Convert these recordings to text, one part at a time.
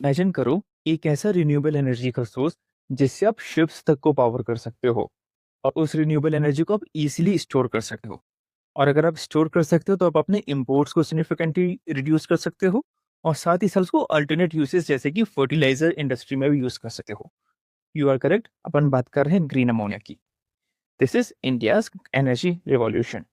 Imagine करो एक ऐसा रिन्यूएबल एनर्जी का सोर्स जिससे आप शिप्स तक को पावर कर सकते हो और उस रिन्यूएबल एनर्जी को आप इजीली स्टोर कर सकते हो। और अगर आप स्टोर कर सकते हो तो आप अपने इंपोर्ट्स को सिग्निफिकेंटली रिड्यूस कर सकते हो और साथ ही साथ उसको अल्टरनेट यूसेस जैसे कि फर्टिलाइजर इंडस्ट्री में भी यूज कर सकते हो। यू आर करेक्ट, अपन बात कर रहे हैं ग्रीन अमोनिया की। This is India's energy revolution.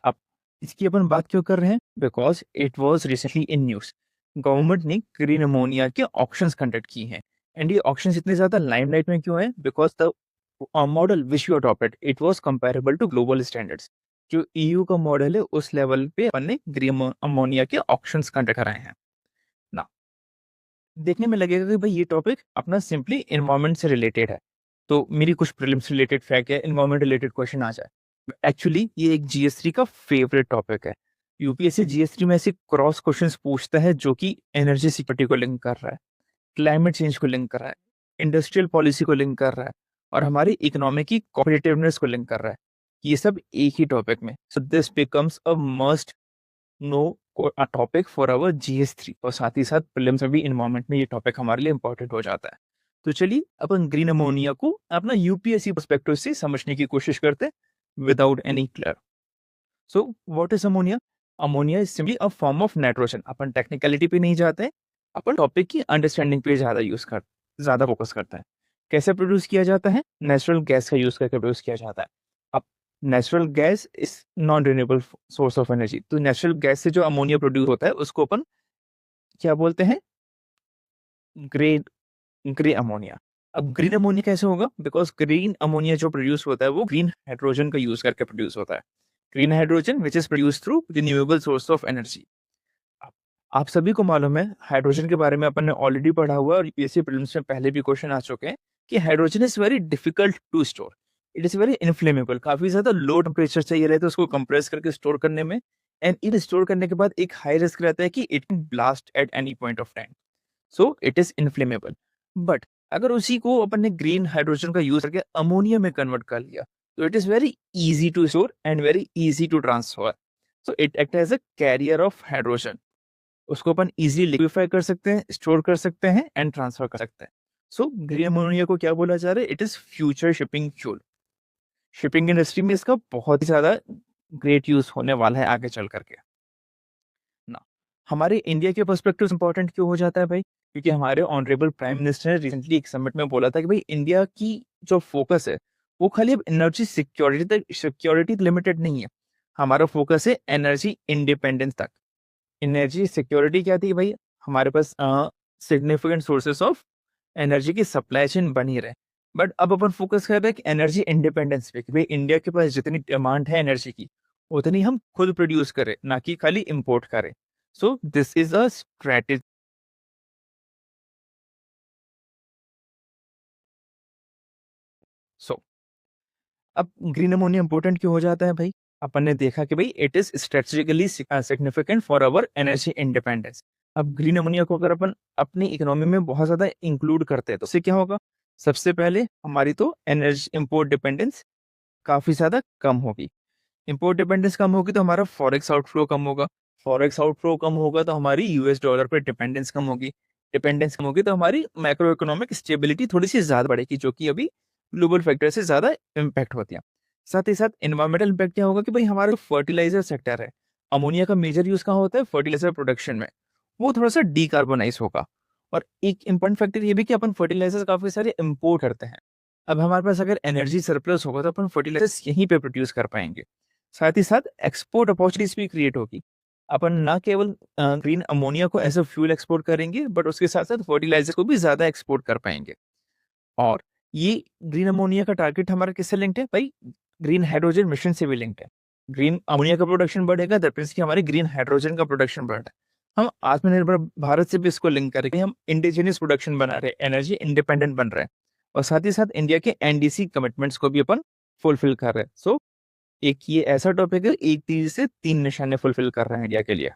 अब इसकी अपन बात क्यों कर रहे हैं? Because it was recently in news. Government ने ग्रीन अमोनिया के ऑक्शंस कंडक्ट किए हैं। एंड ये ऑक्शंस इतने ज्यादा लाइमलाइट में क्यों है? Because the model which you adopted it was comparable to global standards. जो ईयू का मॉडल है उस लेवल पे अपन ने ग्रीन अमोनिया के ऑक्शंस कंडक्ट कराए हैं ना। देखने में लगेगा कि भाई ये टॉपिक अपना सिंपली इन्वायरमेंट से रिलेटेड है, तो मेरी कुछ प्रीलिम्स रिलेटेड फैक्ट या इन्वायरमेंट रिलेटेड क्वेश्चन आ जाए। एक्चुअली ये एक जीएस3 का फेवरेट टॉपिक है। यूपीएससी जीएस3 में ऐसे क्रॉस क्वेश्चंस पूछता है जो कि एनर्जी सिक्योरिटी को लिंक कर रहा है, क्लाइमेट चेंज को लिंक कर रहा है, इंडस्ट्रियल पॉलिसी को लिंक कर रहा है और हमारी इकोनॉमी की कॉम्पिटिटिवनेस को लिंक कर रहा है। ये सब एक ही टॉपिक में, so this becomes a must know topic for our जीएस3 और साथ ही साथ प्रीलिम्स में भी इन्वायरमेंट में ये टॉपिक हमारे लिए इंपॉर्टेंट हो जाता है। तो चलिए अपन ग्रीन अमोनिया को अपना यूपीएससी पर्सपेक्टिव से समझने की कोशिश करते हैं without any clear. So what is ammonia? Ammonia is simply a form of nitrogen. Upon technicality पे नहीं जाते हैं, अपन टॉपिक की अंडरस्टैंडिंग पे ज्यादा फोकस करते हैं। कैसे प्रोड्यूस किया जाता है? नेचुरल गैस का यूज करके प्रोड्यूस किया जाता है। अब natural gas is non renewable source of energy, तो नेचुरल गैस से जो अमोनिया प्रोड्यूस होता है उसको अपन क्या बोलते हैं? Grey grey ammonia. अब ग्रीन अमोनिया कैसे होगा? बिकॉज ग्रीन अमोनिया जो प्रोड्यूस होता है वो ग्रीन हाइड्रोजन का यूज करके प्रोड्यूस होता है। Green hydrogen which is produce through renewable source of energy. आप सभी को मालूम है हाइड्रोजन के बारे में अपन ने ऑलरेडी पढ़ा हुआ है और यूपीएससी प्रीलिम्स में पहले भी क्वेश्चन आ चुके हैं कि hydrogen is very difficult to store. It is very inflammable, काफी ज्यादा लो टेम्परेचर चाहिए रहता है उसको कंप्रेस करके स्टोर करने में। एंड इट स्टोर करने के बाद एक हाई रिस्क रहता है कि it can blast at any point of time, so it is inflammable. But अगर उसी को अपन ने ग्रीन हाइड्रोजन का यूज करके अमोनिया में कन्वर्ट कर लिया तो it is very easy to store and very easy to transfer. So it act as a carrier of hydrogen. उसको अपन इजीली लिक्विफाई कर सकते हैं, स्टोर कर सकते हैं एंड ट्रांसफर कर सकते हैं। सो ग्रीन अमोनिया को क्या बोला जा रहा है? It is future shipping fuel. Shipping industry में इसका बहुत ही ज्यादा ग्रेट यूज होने वाला है आगे चल करके ना। हमारे इंडिया के पर्सपेक्टिव इंपॉर्टेंट क्यों हो जाता है भाई? क्योंकि हमारे ऑनरेबल प्राइम मिनिस्टर ने रिसेंटली एक समिट में बोला था कि भाई इंडिया की जो फोकस है वो खाली अब एनर्जी सिक्योरिटी लिमिटेड नहीं है। हमारा फोकस है एनर्जी इंडिपेंडेंस तक। एनर्जी सिक्योरिटी क्या थी भाई? हमारे पास सिग्निफिकेंट सोर्सेस ऑफ एनर्जी की सप्लाई चेन बनी रहे। बट अब अपन फोकस कर रहे हैं एनर्जी इंडिपेंडेंस पे कि भाई इंडिया के पास जितनी डिमांड है एनर्जी की उतनी हम खुद प्रोड्यूस करें, ना कि खाली इंपोर्ट करें। So this is a strategy. So अब ग्रीन अमोनिया इंपॉर्टेंट क्यों हो जाता है भाई? अपन ने देखा कि भाई it is strategically significant for our energy independence. अब ग्रीन अमोनिया को अगर अपन अपनी इकोनॉमी में बहुत ज्यादा इंक्लूड करते हैं तो उससे क्या होगा? सबसे पहले हमारी तो एनर्जी इंपोर्ट डिपेंडेंस काफी ज्यादा कम होगी। इंपोर्ट डिपेंडेंस कम होगी तो हमारा फॉरेक्स आउटफ्लो कम होगा। फॉरेक्स आउटफ्लो कम होगा तो हमारी यूएस डॉलर पर डिपेंडेंस कम होगी। डिपेंडेंस कम होगी तो हमारी मैक्रो इकोनॉमिक स्टेबिलिटी थोड़ी सी ज्यादा बढ़ेगी, जो कि अभी ग्लोबल फैक्टर से ज्यादा इम्पैक्ट होती है। साथ ही साथ एनवायरमेंटल इम्पैक्ट क्या होगा कि भाई हमारा जो फर्टिलाइजर सेक्टर है, अमोनिया का मेजर यूज कहाँ होता है? फर्टिलाइजर प्रोडक्शन में। वो थोड़ा सा डीकार्बोनाइज होगा। और एक इंपॉर्टेंट फैक्टर ये भी कि अपन फर्टिलाइजर्स काफी सारे इम्पोर्ट करते हैं। अब हमारे पास अगर एनर्जी सरप्लस होगा तो अपन फर्टिलाइजर्स यहीं पे प्रोड्यूस कर पाएंगे। साथ ही साथ एक्सपोर्ट अपॉर्चुनिटीज भी क्रिएट होगी। अपन ना केवल ग्रीन अमोनिया को एज अ फ्यूल एक्सपोर्ट करेंगे बट उसके साथ साथ फर्टिलाइजर को भी ज्यादा एक्सपोर्ट कर पाएंगे। और ये ग्रीन अमोनिया का टारगेट हमारा किससे लिंक्ड है भाई? ग्रीन हाइड्रोजन मिशन से भी लिंक्ड है। ग्रीन अमोनिया का प्रोडक्शन बढ़ेगा दैट मीन्स कि हमारे ग्रीन हाइड्रोजन का प्रोडक्शन बढ़ रहा है। हम आत्मनिर्भर भारत से भी इसको लिंक करके हम इंडिजिनियस प्रोडक्शन बना रहे हैं, एनर्जी इंडिपेंडेंट बन रहे हैं। और साथ ही साथ इंडिया के एनडीसी कमिटमेंट्स को भी अपन फुलफिल कर रहे हैं। सो एक ये ऐसा टॉपिक है, एक तीर से तीन निशाने फुलफिल कर रहे हैं इंडिया के लिए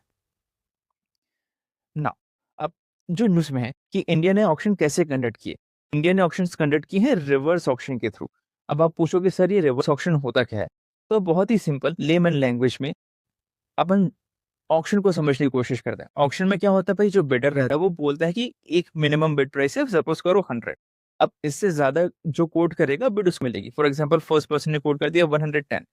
ना। अब जो न्यूज में है कि इंडिया ने ऑक्शन कैसे कंडक्ट किए? इंडिया ने ऑक्शन कंडक्ट किए हैं रिवर्स ऑक्शन के थ्रू। अब आप पूछोगे सर ये रिवर्स ऑक्शन होता क्या है? तो बहुत ही सिंपल लेमन लैंग्वेज में अपन ऑक्शन को समझने की कोशिश करते हैं। ऑक्शन में क्या होता है भाई, जो बिडर रहता है वो बोलता है कि एक मिनिमम बिड प्राइस है, सपोज करो 100। अब इससे ज्यादा जो कोट करेगा बिड उसको मिलेगी। फॉर एग्जांपल फर्स्ट पर्सन ने कोट कर दिया 110,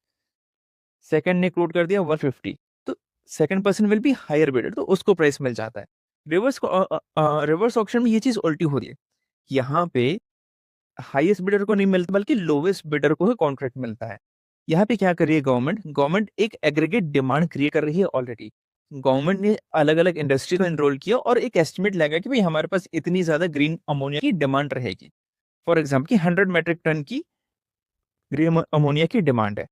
सेकंड ने कोट कर दिया 150, तो second person will be higher bidder, तो उसको प्राइस मिल जाता है। रिवर्स ऑक्शन में ये चीज उल्टी हो रही है। यहाँ पे हाईएस्ट बिडर को नहीं मिलता बल्कि लोवेस्ट बिडर को ही कॉन्ट्रैक्ट मिलता है। यहाँ पे क्या कर रही है गवर्नमेंट, गवर्नमेंट एक एग्रीगेट डिमांड क्रिएट कर रही है ऑलरेडी। गवर्नमेंट ने अलग अलग इंडस्ट्री को एनरोल किया और एक एस्टिमेट लगा कि भाई हमारे पास इतनी ज्यादा ग्रीन अमोनिया की डिमांड रहेगी। फॉर एग्जाम्पल की 100 मेट्रिक टन की ग्रीन अमोनिया की डिमांड है।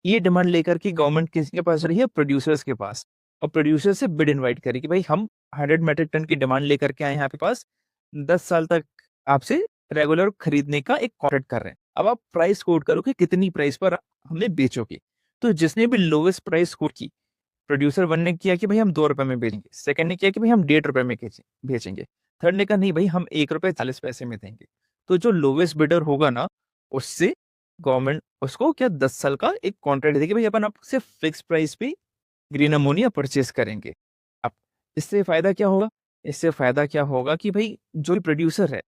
ये डिमांड लेकर के गवर्नमेंट किसके पास रही है, प्रोड्यूसर्स के पास। और प्रोड्यूसर से बिड इनवाइट करी कि भाई हम 100 मेट्रिक टन की डिमांड लेकर के आए हैं आपके पास, 10 साल तक आपसे रेगुलर खरीदने का एक कॉन्ट्रैक्ट कर रहे हैं। अब आप प्राइस कोट करो कि कितनी प्राइस पर हमें बेचोगे। तो जिसने भी लोवेस्ट प्राइस कोट की, प्रोड्यूसर वन ने किया कि भाई हम 2 रुपए में बेचेंगे, सेकंड ने किया कि भाई हम 1.5 रुपए में बेचेंगे, थर्ड ने कहा नहीं भाई हम 1 रुपए 40 पैसे में देंगे। तो जो लोवेस्ट बिडर होगा ना, उससे गवर्नमेंट उसको क्या 10 साल का एक कॉन्ट्रैक्ट देगी, भाई अपन आपसे फिक्स प्राइस पे ग्रीन अमोनिया परचेस करेंगे। अब इससे फायदा क्या होगा, इससे फायदा क्या होगा कि भाई जो प्रोड्यूसर है,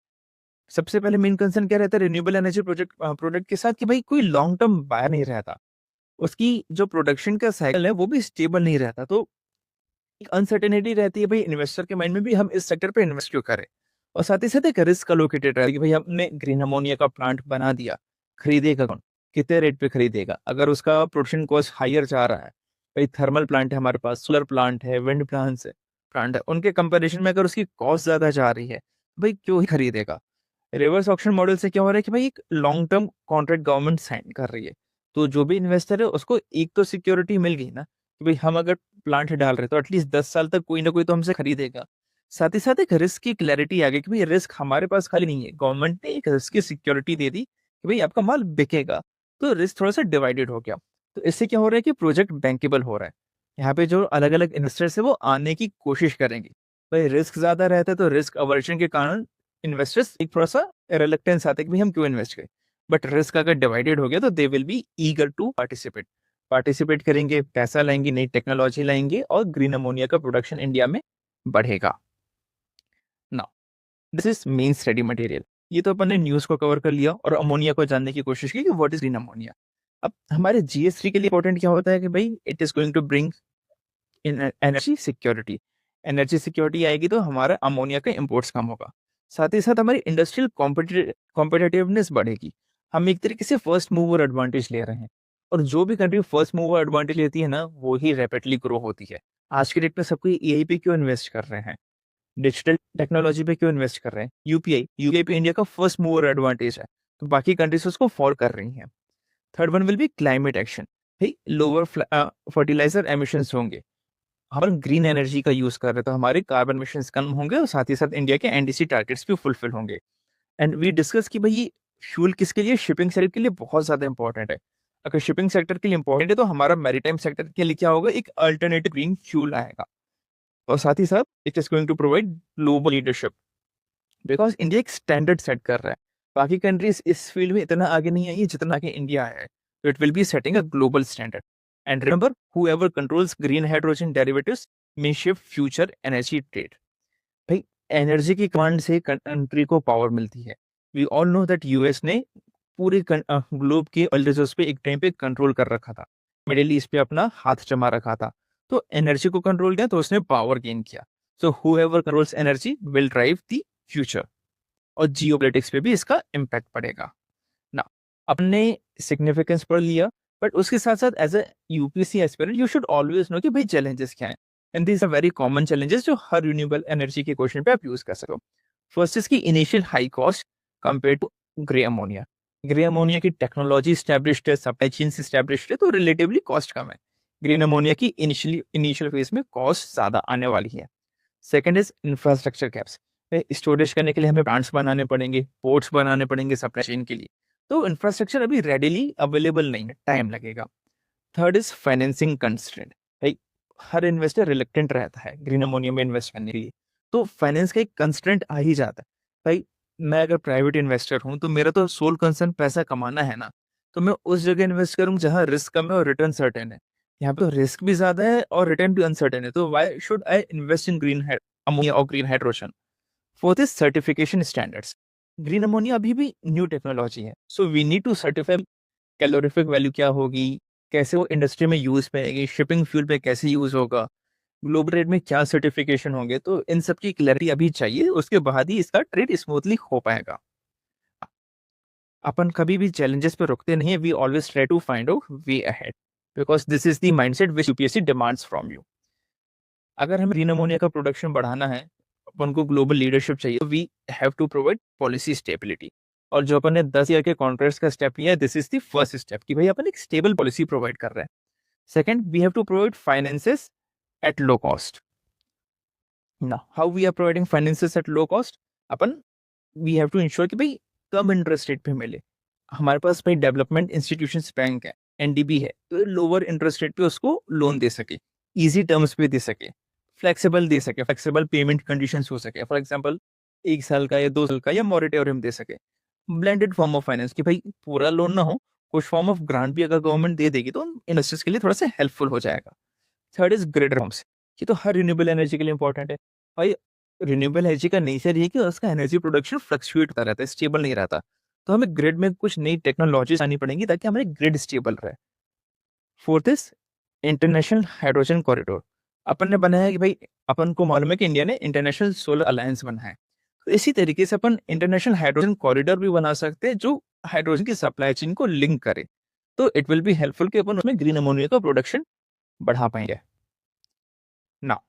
सबसे पहले मेन कंसर्न क्या रहता है रिन्यूएबल एनर्जी प्रोडक्ट के साथ, कि भाई कोई लॉन्ग टर्म बायर नहीं रहता, उसकी जो प्रोडक्शन का साइकिल है वो भी स्टेबल नहीं रहता। तो एक अनसर्टेनिटी रहती है भाई इन्वेस्टर के माइंड में भी, हम इस सेक्टर पे इन्वेस्ट क्यों करें। और साथ ही साथ एक रिस्क अलोकेटेड रहता है कि भाई हमने ग्रीन अमोनिया का प्लांट बना दिया, खरीदेगा कौन, कितने रेट पे खरीदेगा। अगर उसका प्रोडक्शन कॉस्ट हायर जा रहा है, भाई थर्मल प्लांट है हमारे पास, सोलर प्लांट है, विंड प्लांट है, उनके कंपेरिजन में अगर उसकी कॉस्ट ज्यादा जा रही है, भाई क्यों ही खरीदेगा। रिवर्स ऑक्शन मॉडल से क्या हो रहा है कि भाई एक long term contract government sign कर रही है। तो जो भी इन्वेस्टर है उसको एक तो सिक्योरिटी मिल गई ना, कि भाई हम अगर प्लांट डाल रहे हैं तो एटलीस्ट 10 साल तक कोई ना कोई तो हमसे खरीदेगा। साथ ही साथ एक रिस्क की क्लैरिटी आ गई कि भाई रिस्क हमारे पास खाली नहीं है, गवर्नमेंट ने एक रिस्क की सिक्योरिटी दे दी कि भाई आपका माल बिकेगा। तो रिस्क थोड़ा सा डिवाइडेड हो गया। तो इससे क्या हो रहा है कि प्रोजेक्ट बैंकेबल हो रहा है। यहाँ पे जो अलग अलग इन्वेस्टर्स है वो आने की कोशिश करेंगे। भाई रिस्क ज्यादा रहता है तो रिस्क अवर्जन के कारण इन्वेस्टर्स एक थोड़ा सा रिलक्टेंस आते हैं कि भाई हम क्यों इन्वेस्ट करें। बट रिस्क अगर डिवाइडेड हो गया तो they will be eager to participate, participate करेंगे, पैसा लाएंगे, नई टेक्नोलॉजी लाएंगे और ग्रीन अमोनिया का प्रोडक्शन इंडिया में बढ़ेगा। Now this is main study material. ये तो अपन ने न्यूज को कवर कर लिया और अमोनिया को जानने की कोशिश की कि व्हाट इज ग्रीन अमोनिया। अब हमारे जीएस3 के लिए इंपॉर्टेंट क्या होता है कि भाई it is going to bring in energy security. Energy security आएगी तो हमारा अमोनिया का इंपोर्ट्स कम होगा। साथ ही साथ हमारी इंडस्ट्रियल कॉम्पिटिटिवनेस बढ़ेगी। हम एक तरीके से फर्स्ट मूवर एडवांटेज ले रहे हैं। और जो भी कंट्री फर्स्ट मूवर एडवांटेज लेती है ना, वो ही रैपिडली ग्रो होती है। आज की डेट में सबको एआई पे क्यों इन्वेस्ट कर रहे हैं, डिजिटल टेक्नोलॉजी पे क्यों इन्वेस्ट कर रहे हैं। यूपीआई यूपीआई पे इंडिया का फर्स्ट मूवर एडवांटेज है, तो बाकी कंट्रीज उसको फॉलो कर रही हैं। Third one will be climate action. भाई लोअर फर्टिलाइजर एमिशंस होंगे, हम ग्रीन एनर्जी का यूज कर रहे हैं तो हमारे कार्बन मिशंस कम होंगे और साथ ही साथ इंडिया के एनडीसी टारगेट्स भी फुलफिल होंगे। एंड वी डिस्कस कि भाई ये फ्यूल किसके लिए, शिपिंग सेक्टर के लिए बहुत ज्यादा इंपॉर्टेंट है। अगर शिपिंग सेक्टर के लिए इंपॉर्टेंट है तो हमारा मैरीटाइम सेक्टर के लिए क्या होगा, एक अल्टरनेटिव ग्रीन फ्यूल आएगा। और साथ ही साथ it is going to provide global leadership, because India एक स्टैंडर्ड सेट कर रहा है। बाकी कंट्रीज इस फील्ड में इतना आगे नहीं आई है जितना आगे इंडिया आया है। तो it will be setting a global standard. And remember, whoever controls green hydrogen derivatives may shift future energy trade। भाई एनर्जी की कमांड से कंट्री को पावर मिलती है। We all know that US ने पूरे ग्लोब के ऑयल रिसोर्स पे एक टाइम पे कंट्रोल कर रखा था, मिडिल ईस्ट पे अपना हाथ जमा रखा था। तो एनर्जी को कंट्रोल किया तो उसने पावर गेन किया। सो whoever controls energy will drive the future। और जियोपॉलिटिक्स पे भी इसका इम्पैक्ट पड़ेगा ना। अपने सिग्निफिकेंस पढ़ लिया, बट उसके साथ साथ as a UPSC aspirant you should always know कि भाई चैलेंजेस क्या हैं। And these are very common challenges जो हर रिन्यूएबल एनर्जी के क्वेश्चन पे आप यूज कर सको। फर्स्ट इसकी initial high cost compare to grey ammonia. Grey ammonia की टेक्नोलॉजी स्टैब्लिश्ड है, सप्लाई चेन स्टैब्लिश्ड है, तो रिलेटिवली कॉस्ट कम है। ग्रीन अमोनिया की इनिशियल फेज में कॉस्ट ज्यादा आने वाली है। Second is infrastructure gaps. Storage करने के लिए हमें प्लांट्स बनाने पड़ेंगे, पोर्ट्स बनाने पड़ेंगे सप्लाई चेन के लिए। तो इंफ्रास्ट्रक्चर अभी रेडिली अवेलेबल नहीं है, टाइम लगेगा। Third is financing constraint. भाई हर इन्वेस्टर रिलेक्टेंट रहता है ग्रीन अमोनिया में इन्वेस्ट करने के लिए, तो फाइनेंस का एक कंस्ट्रेंट आ ही जाता है। भाई मैं अगर प्राइवेट इन्वेस्टर हूँ तो मेरा तो सोल कंसर्न पैसा कमाना है ना, तो मैं उस जगह इन्वेस्ट करूँ जहाँ रिस्क कम है और रिटर्न सर्टेन है। यहाँ पे रिस्क भी ज्यादा है और रिटर्न भी अनसर्टेन है, तो why should I invest in green ammonia और green hydrogen? Fourth is certification standards. Green ammonia अभी भी न्यू टेक्नोलॉजी है, so we need to certify calorific value क्या होगी, कैसे वो इंडस्ट्री में यूज पाएगी, शिपिंग फ्यूल पे कैसे यूज होगा, ग्लोबल ट्रेड में क्या सर्टिफिकेशन होंगे, तो इन सब की क्लैरिटी अभी चाहिए, उसके बाद ही इसका ट्रेड स्मूथली हो पाएगा। अपन कभी भी चैलेंजेस पे रुकते नहीं है, we always try to find out way ahead, because this is the mindset which UPSC demands from you. अगर हमें ग्रीन अमोनिया का प्रोडक्शन बढ़ाना है, अपन को ग्लोबल लीडरशिप चाहिए, तो we have to provide policy stability. और जो अपन ने 10 ईयर के कॉन्ट्रैक्ट्स का स्टेप लिया है, this is the first step कि भाई अपन एक स्टेबल पॉलिसी प्रोवाइड कर रहे हैं। Second, we have to provide finances at low cost. ना how we are providing finances at low cost? अपन वी हैव टू इंश्योर कि भाई कम इंटरेस्ट रेट पे मिले। हमारे पास भाई डेवलपमेंट इंस्टीट्यूशन बैंक है, एनडीबी है, तो लोअर इंटरेस्ट रेट पे उसको लोन दे सके, इजी टर्म्स पे दे सके, फ्लेक्सिबल दे सके, फ्लेक्सिबल पेमेंट कंडीशंस हो सके, फॉर एग्जांपल 1 साल का या 2 साल का या मॉरेटोरियम दे सके। ब्लेंडेड फॉर्म ऑफ फाइनेंस कि भाई पूरा लोन ना हो, कुछ फॉर्म ऑफ ग्रांट भी अगर गवर्नमेंट दे देगी तो इन्वेस्टर्स के लिए थोड़ा सा हेल्पफुल हो जाएगा। Third is grid reforms. ये तो हर रिन्यूएबल एनर्जी के लिए इंपॉर्टेंट है भाई। रिन्यूएबल एनर्जी का नेचर ये है कि उसका एनर्जी प्रोडक्शन फ्लक्चुएट होता रहता है, स्टेबल नहीं रहता। तो हमें ग्रिड में कुछ नई टेक्नोलॉजीज आनी पड़ेंगी ताकि हमारे ग्रिड स्टेबल रहे। Fourth is international hydrogen corridor. अपन ने बनाया है कि भाई अपन को मालूम है कि इंडिया ने इंटरनेशनल सोलर अलायंस बनाया है, तो इसी तरीके से अपन इंटरनेशनल हाइड्रोजन कॉरिडोर भी बना सकते हैं जो हाइड्रोजन की सप्लाई चेन को लिंक करे। तो इट विल बी हेल्पफुल कि अपन उसमें ग्रीन अमोनिया का प्रोडक्शन बढ़ा पाएंगे ना।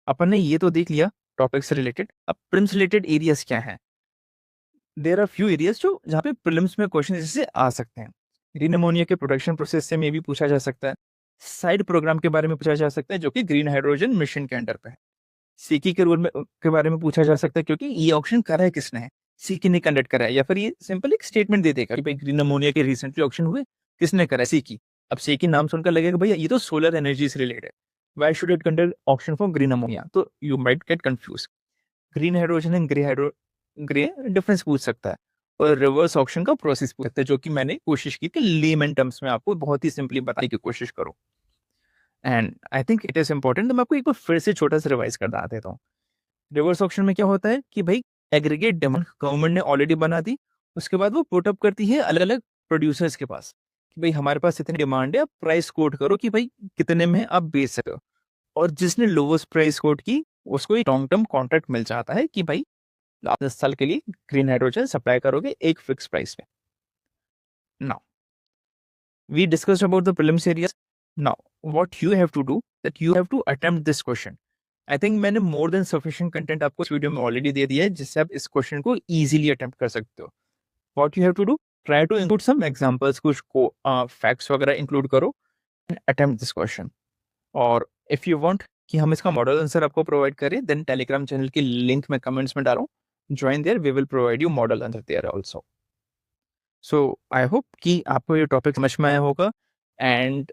अपन ने ये तो देख लिया टॉपिक से रिलेटेड। अब प्रिलिम्स रिलेटेड एरियाज क्या है? देयर आर फ्यू एरियाज जो जहाँ पे प्रिलिम्स में क्वेश्चन जैसे आ सकते हैं। ग्रीन अमोनिया के प्रोडक्शन प्रोसेस से में भी पूछा जा सकता है। साइड प्रोग्राम के बारे में पूछा जा सकता है जो कि ग्रीन हाइड्रोजन मिशन के अंडर पे है। सीकी के रोल में के बारे में पूछा जा सकता है क्योंकि ये ऑप्शन करा है किसने है, सीकी ने कंडक्ट करा है। या फिर ये सिंपल एक स्टेटमेंट दे देगा कि भाई ग्रीन अमोनिया के रिसेंटली ऑप्शन हुए, किसने करा है, सीकी। अब सीकी नाम सुनकर लगेगा भैया ये तो सोलर एनर्जी से रिलेटेड है, why should it conduct option for green ammonia? तो you might get confuse. Green hydrogen and grey difference पूछ सकता है, और रिवर्स ऑप्शन का प्रोसेस पूछ सकता है, जो कि मैंने कोशिश की कि लेमन टर्म्स में आपको बहुत ही सिंपली बताने की कोशिश करूं। And I think it is important, तो मैं आपको एक बार फिर से छोटा सा रिवाइज कर देता हूँ। रिवर्स ऑप्शन में क्या होता है कि भाई एग्रीगेट डिमांड गवर्नमेंट ने ऑलरेडी बना दी, उसके बाद वो पुट अप करती है अलग अलग प्रोड्यूसर्स के पास कि भाई हमारे पास इतनी डिमांड है, आप प्राइस कोट करो कि भाई कितने में आप बेच सकते हो। और जिसने लोवेस्ट प्राइस कोट की उसको एक लॉन्ग टर्म कॉन्ट्रैक्ट मिल जाता है कि भाई आप 10 साल के लिए ग्रीन हाइड्रोजन सप्लाई करोगे एक फिक्स प्राइस पे। Now we discussed about the prelims areas. Now what you have to do that you have to attempt this question. I think मैंने मोर देन सफिशिएंट कंटेंट आपको इस video में already दे दिया है जिससे आप इस क्वेश्चन को इजीली अटेम्प्ट कर सकते हो। What you have to do, try to include some examples, कुछ को फैक्ट्स वगैरह इंक्लूड करो एंड अटेम्प्ट दिस क्वेश्चन। और इफ यू वांट कि हम इसका मॉडल आंसर आपको प्रोवाइड करें, देन टेलीग्राम चैनल की लिंक मैं कमेंट्स में डालूं, join there, we will provide you model answer there also. So I hope कि आपको ये टॉपिक समझ में आया होगा, and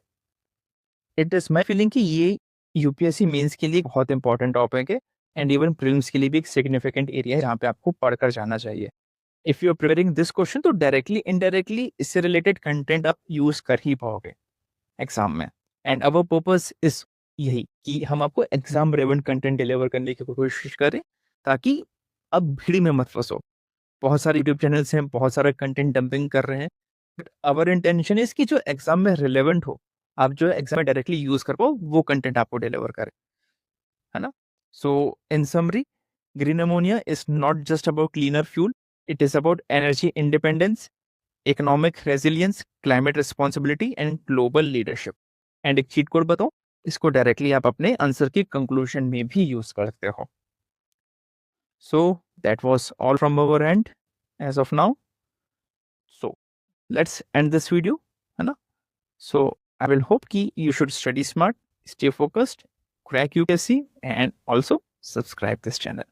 it is my feeling कि ये यूपीएससी मेंस के लिए बहुत इंपॉर्टेंट टॉपिक है, एंड इवन प्रीलिम्स के लिए भी एक सिग्निफिकेंट एरिया है जहाँ पे आपको पढ़कर जाना चाहिए। If you are preparing this question तो डायरेक्टली इनडायरेक्टली इससे रिलेटेड कंटेंट आप यूज कर ही पाओगे एग्जाम में। एंड अवर पर्पस इज यही कि हम आपको एग्जाम रेलेवेंट कंटेंट डिलीवर करने की कोशिश करें ताकि आप भीड़ में मत फंसो। बहुत सारे यूट्यूब चैनल्स हैं, बहुत सारा कंटेंट डंपिंग कर रहे हैं, बट आवर इंटेंशन इज कि जो एग्जाम में रिलेवेंट हो, आप जो एग्जाम में डायरेक्टली यूज कर पाओ, वो कंटेंट आपको डिलीवर करें, है ना। So in summary, green ammonia is not just about cleaner fuel, it is about energy independence, economic resilience, climate responsibility and global leadership. And एक चीट कोड बताओ, इसको डायरेक्टली आप अपने आंसर की कंक्लूजन में भी यूज कर सकते हो। So that was all from our end as of now. So let's end this video, है ना। सो I will hope ki you should study smart, stay focused, crack UPSC, and also subscribe this channel.